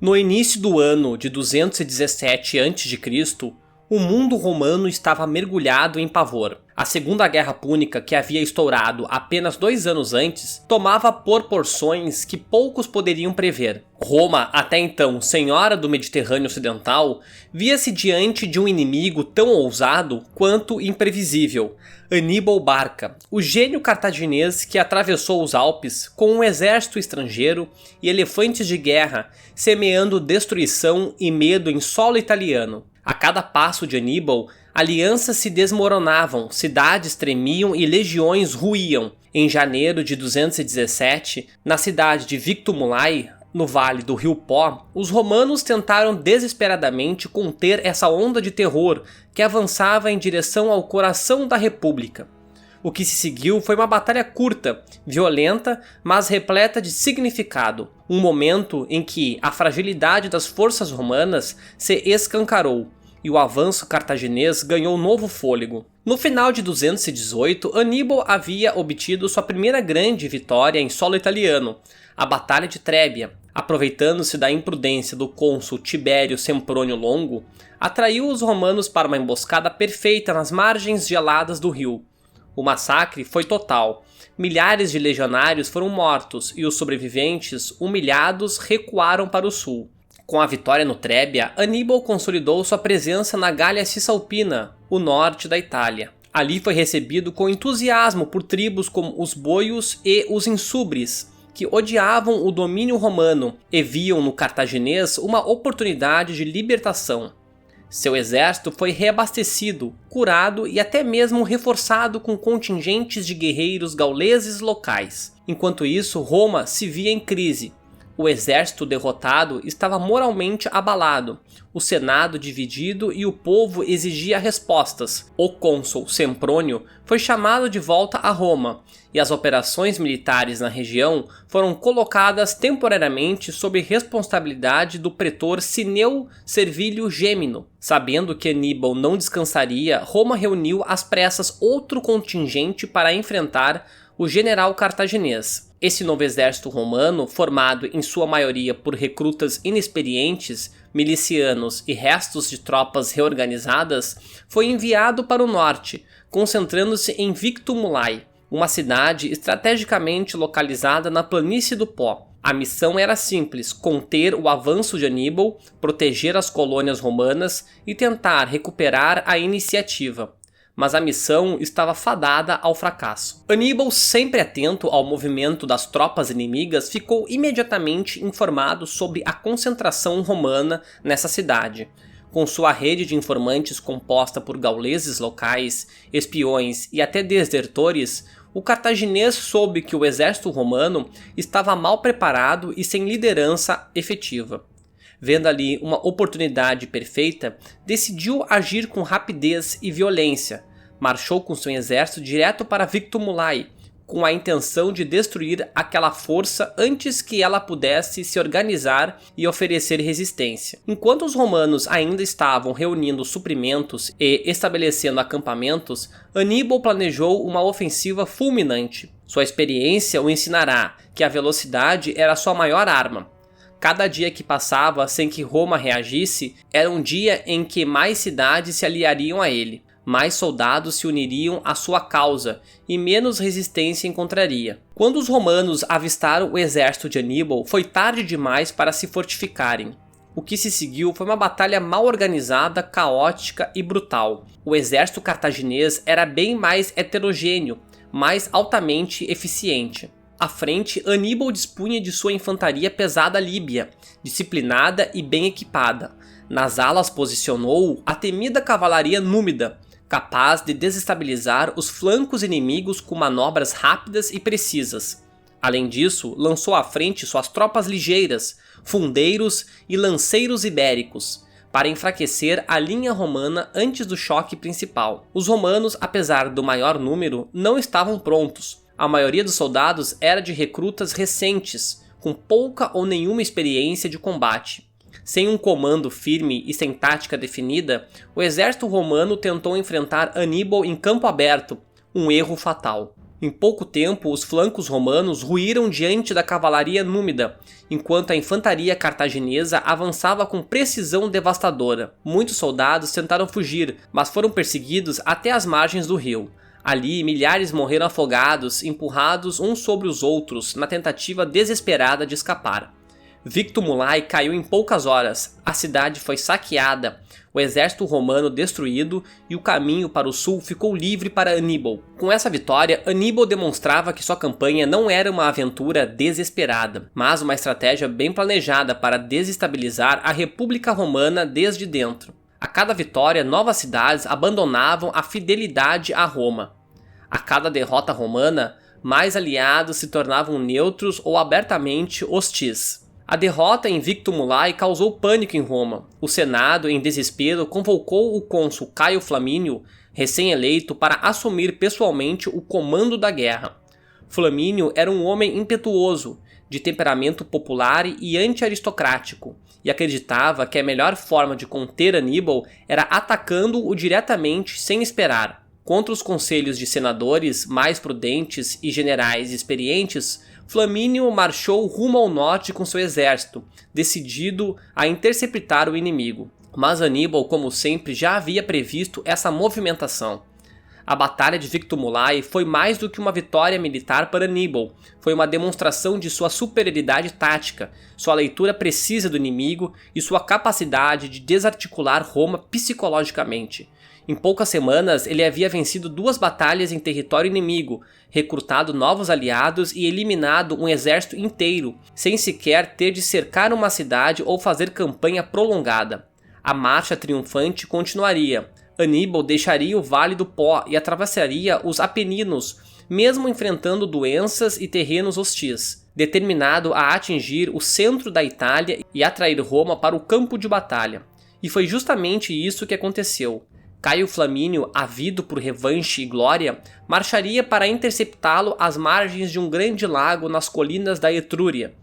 No início do ano de 217 a.C., o mundo romano estava mergulhado em pavor. A Segunda Guerra Púnica, que havia estourado apenas 2 anos antes, tomava proporções que poucos poderiam prever. Roma, até então senhora do Mediterrâneo Ocidental, via-se diante de um inimigo tão ousado quanto imprevisível: Aníbal Barca, o gênio cartaginês que atravessou os Alpes com um exército estrangeiro e elefantes de guerra, semeando destruição e medo em solo italiano. A cada passo de Aníbal, alianças se desmoronavam, cidades tremiam e legiões ruíam. Em janeiro de 217, na cidade de Victumulae, no vale do rio Pó, os romanos tentaram desesperadamente conter essa onda de terror que avançava em direção ao coração da República. O que se seguiu foi uma batalha curta, violenta, mas repleta de significado. Um momento em que a fragilidade das forças romanas se escancarou e o avanço cartaginês ganhou novo fôlego. No final de 218, Aníbal havia obtido sua primeira grande vitória em solo italiano, a Batalha de Trébia. Aproveitando-se da imprudência do cônsul Tibério Semprônio Longo, atraiu os romanos para uma emboscada perfeita nas margens geladas do rio. O massacre foi total. Milhares de legionários foram mortos e os sobreviventes, humilhados, recuaram para o sul. Com a vitória no Trébia, Aníbal consolidou sua presença na Gália Cisalpina, o norte da Itália. Ali foi recebido com entusiasmo por tribos como os boios e os insubres, que odiavam o domínio romano e viam no cartaginês uma oportunidade de libertação. Seu exército foi reabastecido, curado e até mesmo reforçado com contingentes de guerreiros gauleses locais. Enquanto isso, Roma se via em crise. O exército derrotado estava moralmente abalado, o senado dividido e o povo exigia respostas. O cônsul Semprônio foi chamado de volta a Roma, e as operações militares na região foram colocadas temporariamente sob responsabilidade do pretor Cineu Servilio Gêmino. Sabendo que Aníbal não descansaria, Roma reuniu às pressas outro contingente para enfrentar o general cartaginês. Esse novo exército romano, formado em sua maioria por recrutas inexperientes, milicianos e restos de tropas reorganizadas, foi enviado para o norte, concentrando-se em Victumulae, uma cidade estrategicamente localizada na planície do Pó. A missão era simples: conter o avanço de Aníbal, proteger as colônias romanas e tentar recuperar a iniciativa. Mas a missão estava fadada ao fracasso. Aníbal, sempre atento ao movimento das tropas inimigas, ficou imediatamente informado sobre a concentração romana nessa cidade. Com sua rede de informantes composta por gauleses locais, espiões e até desertores, o cartaginês soube que o exército romano estava mal preparado e sem liderança efetiva. Vendo ali uma oportunidade perfeita, decidiu agir com rapidez e violência. Marchou com seu exército direto para Victumulae, com a intenção de destruir aquela força antes que ela pudesse se organizar e oferecer resistência. Enquanto os romanos ainda estavam reunindo suprimentos e estabelecendo acampamentos, Aníbal planejou uma ofensiva fulminante. Sua experiência o ensinará que a velocidade era sua maior arma. Cada dia que passava sem que Roma reagisse era um dia em que mais cidades se aliariam a ele, mais soldados se uniriam à sua causa e menos resistência encontraria. Quando os romanos avistaram o exército de Aníbal, foi tarde demais para se fortificarem. O que se seguiu foi uma batalha mal organizada, caótica e brutal. O exército cartaginês era bem mais heterogêneo, mas altamente eficiente. À frente, Aníbal dispunha de sua infantaria pesada líbia, disciplinada e bem equipada. Nas alas posicionou a temida cavalaria númida, capaz de desestabilizar os flancos inimigos com manobras rápidas e precisas. Além disso, lançou à frente suas tropas ligeiras, fundeiros e lanceiros ibéricos, para enfraquecer a linha romana antes do choque principal. Os romanos, apesar do maior número, não estavam prontos. A maioria dos soldados era de recrutas recentes, com pouca ou nenhuma experiência de combate. Sem um comando firme e sem tática definida, o exército romano tentou enfrentar Aníbal em campo aberto, um erro fatal. Em pouco tempo, os flancos romanos ruíram diante da cavalaria númida, enquanto a infantaria cartaginesa avançava com precisão devastadora. Muitos soldados tentaram fugir, mas foram perseguidos até as margens do rio. Ali, milhares morreram afogados, empurrados uns sobre os outros, na tentativa desesperada de escapar. Victumulae caiu em poucas horas, a cidade foi saqueada, o exército romano destruído e o caminho para o sul ficou livre para Aníbal. Com essa vitória, Aníbal demonstrava que sua campanha não era uma aventura desesperada, mas uma estratégia bem planejada para desestabilizar a República Romana desde dentro. A cada vitória, novas cidades abandonavam a fidelidade a Roma. A cada derrota romana, mais aliados se tornavam neutros ou abertamente hostis. A derrota em Victumulae causou pânico em Roma. O Senado, em desespero, convocou o cônsul Caio Flamínio, recém-eleito, para assumir pessoalmente o comando da guerra. Flamínio era um homem impetuoso, de temperamento popular e anti-aristocrático, e acreditava que a melhor forma de conter Aníbal era atacando-o diretamente sem esperar. Contra os conselhos de senadores mais prudentes e generais experientes, Flamínio marchou rumo ao norte com seu exército, decidido a interceptar o inimigo. Mas Aníbal, como sempre, já havia previsto essa movimentação. A Batalha de Victumulae foi mais do que uma vitória militar para Aníbal, foi uma demonstração de sua superioridade tática, sua leitura precisa do inimigo e sua capacidade de desarticular Roma psicologicamente. Em poucas semanas, ele havia vencido 2 batalhas em território inimigo, recrutado novos aliados e eliminado um exército inteiro, sem sequer ter de cercar uma cidade ou fazer campanha prolongada. A marcha triunfante continuaria. Aníbal deixaria o Vale do Pó e atravessaria os Apeninos, mesmo enfrentando doenças e terrenos hostis, determinado a atingir o centro da Itália e atrair Roma para o campo de batalha. E foi justamente isso que aconteceu. Caio Flamínio, ávido por revanche e glória, marcharia para interceptá-lo às margens de um grande lago nas colinas da Etrúria.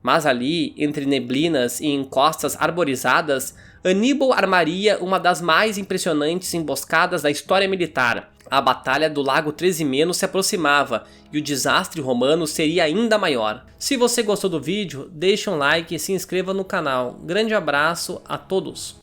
Mas ali, entre neblinas e encostas arborizadas, Aníbal armaria uma das mais impressionantes emboscadas da história militar. A Batalha do Lago Trasimeno se aproximava e o desastre romano seria ainda maior. Se você gostou do vídeo, deixe um like e se inscreva no canal. Grande abraço a todos!